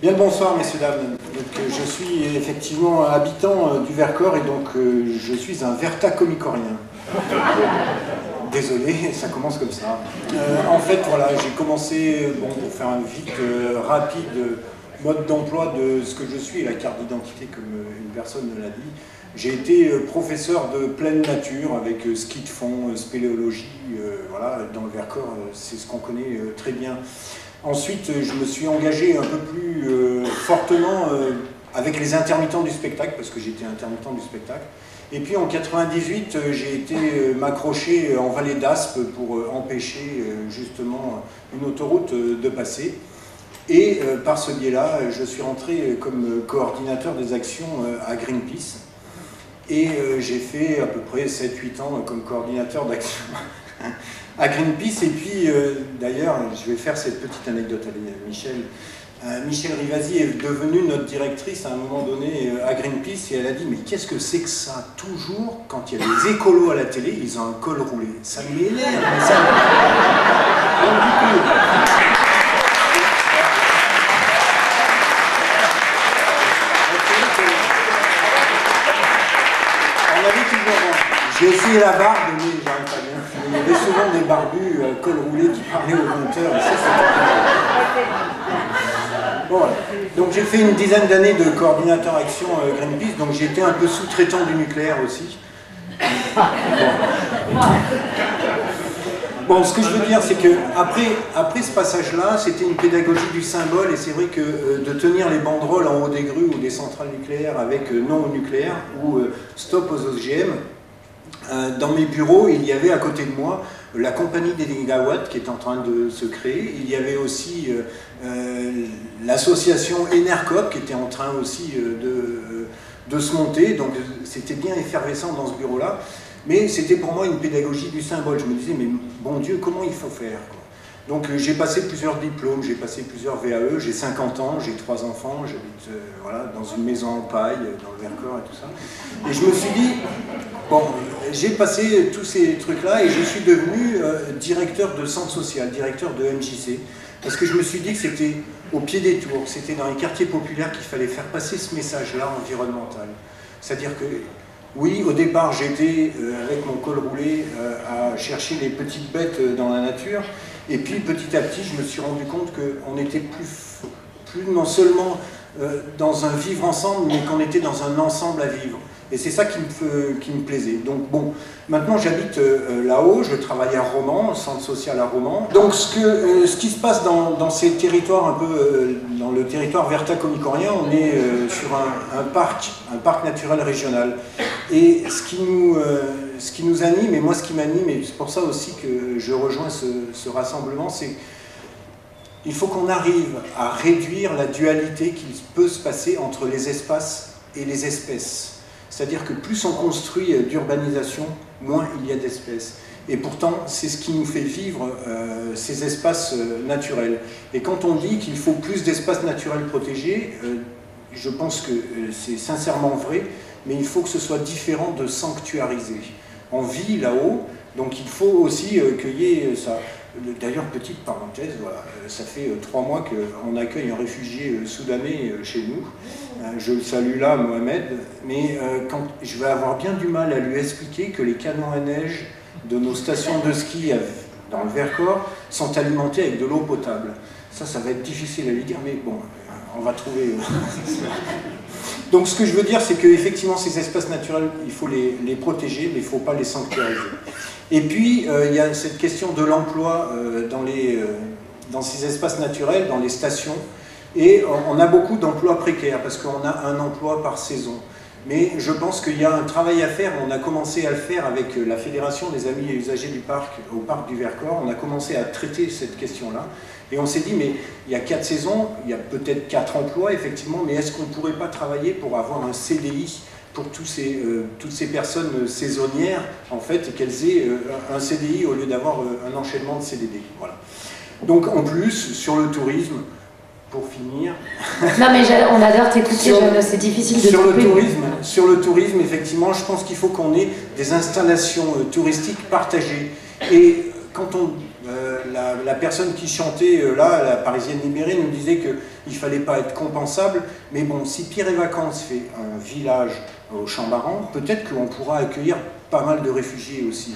Bien le bonsoir, messieurs, dames. Donc, je suis effectivement habitant du Vercors et donc je suis un vertacomicorien. Désolé, ça commence comme ça. En fait, voilà, j'ai commencé, bon, pour faire un vite, rapide mode d'emploi de ce que je suis, la carte d'identité comme une personne l'a dit. J'ai été professeur de pleine nature avec ski de fond, spéléologie, voilà, dans le Vercors, c'est ce qu'on connaît très bien. Ensuite, je me suis engagé un peu plus fortement avec les intermittents du spectacle, parce que j'étais intermittent du spectacle. Et puis en 98, j'ai été m'accrocher en vallée d'Aspe pour empêcher justement une autoroute de passer. Et par ce biais-là, je suis rentré comme coordinateur des actions à Greenpeace. Et j'ai fait à peu près 7-8 ans comme coordinateur d'action à Greenpeace. Et puis, d'ailleurs, je vais faire cette petite anecdote à Michel. Michel Rivasi est devenue notre directrice à un moment donné à Greenpeace et elle a dit « Mais qu'est-ce que c'est que ça? Toujours, quand il y a des écolos à la télé, ils ont un col roulé. Ça m'énerve, mais ça J'ai essayé la barbe, mais j'arrive pas bien. Il y avait souvent des barbus col roulé qui parlaient au compteur. Bon, voilà. Donc j'ai fait une dizaine d'années de coordinateur action Greenpeace, donc j'ai été un peu sous-traitant du nucléaire aussi. Bon, ce que je veux dire, c'est que après ce passage-là, c'était une pédagogie du symbole, et c'est vrai que de tenir les banderoles en haut des grues ou des centrales nucléaires avec non au nucléaire ou stop aux OGM, dans mes bureaux, il y avait à côté de moi la compagnie des gigawatts qui est en train de se créer. Il y avait aussi l'association Enercop qui était en train aussi de se monter. Donc c'était bien effervescent dans ce bureau-là. Mais c'était pour moi une pédagogie du symbole. Je me disais, mais bon Dieu, comment il faut faire, quoi. Donc j'ai passé plusieurs diplômes, j'ai passé plusieurs VAE, j'ai 50 ans, j'ai 3 enfants, j'habite voilà, dans une maison en paille, dans le Vercors et tout ça. Et je me suis dit, bon, j'ai passé tous ces trucs-là et je suis devenu directeur de centre social, directeur de MJC, parce que je me suis dit que c'était au pied des tours, c'était dans les quartiers populaires qu'il fallait faire passer ce message-là environnemental. C'est-à-dire que, oui, au départ, j'étais avec mon col roulé à chercher les petites bêtes dans la nature. Et puis, petit à petit, je me suis rendu compte qu'on n'était plus non seulement dans un vivre ensemble, mais qu'on était dans un ensemble à vivre. Et c'est ça qui me plaisait. Donc bon, maintenant j'habite là-haut, je travaille à Romans, centre social à Romans. Donc ce qui se passe dans ces territoires, un peu dans le territoire vertacomicorien, on est sur un parc naturel régional. Et ce qui nous anime, et moi ce qui m'anime, et c'est pour ça aussi que je rejoins ce rassemblement, c'est qu'il faut qu'on arrive à réduire la dualité qui peut se passer entre les espaces et les espèces. C'est-à-dire que plus on construit d'urbanisation, moins il y a d'espèces. Et pourtant, c'est ce qui nous fait vivre ces espaces naturels. Et quand on dit qu'il faut plus d'espaces naturels protégés, je pense que c'est sincèrement vrai, mais il faut que ce soit différent de sanctuariser. On vit là-haut, donc il faut aussi qu'il y ait ça. D'ailleurs, petite parenthèse, voilà, ça fait 3 mois qu'on accueille un réfugié soudanais chez nous. Je le salue là, Mohamed, mais je vais avoir bien du mal à lui expliquer que les canons à neige de nos stations de ski dans le Vercors sont alimentés avec de l'eau potable. Ça va être difficile à lui dire, mais bon, on va trouver... Donc ce que je veux dire, c'est qu'effectivement, ces espaces naturels, il faut les protéger, mais il ne faut pas les sanctuariser. Et puis, il y a cette question de l'emploi dans ces espaces naturels, dans les stations, et on a beaucoup d'emplois précaires, parce qu'on a un emploi par saison. Mais je pense qu'il y a un travail à faire, on a commencé à le faire avec la Fédération des Amis et Usagers du Parc, au Parc du Vercors, on a commencé à traiter cette question-là, et on s'est dit, mais il y a 4 saisons, il y a peut-être 4 emplois, effectivement, mais est-ce qu'on ne pourrait pas travailler pour avoir un CDI pour toutes ces personnes saisonnières, en fait, et qu'elles aient un CDI au lieu d'avoir un enchaînement de CDD. Voilà. Donc, en plus, sur le tourisme, pour finir... Non, mais on adore t'écouter, c'est difficile de sur le tourisme, effectivement, je pense qu'il faut qu'on ait des installations touristiques partagées. Et quand on La personne qui chantait là, la Parisienne libérée, nous disait qu'il ne fallait pas être compensable, mais bon, si Pierre et Vacances fait un village au Chambaran, peut-être qu'on pourra accueillir pas mal de réfugiés aussi.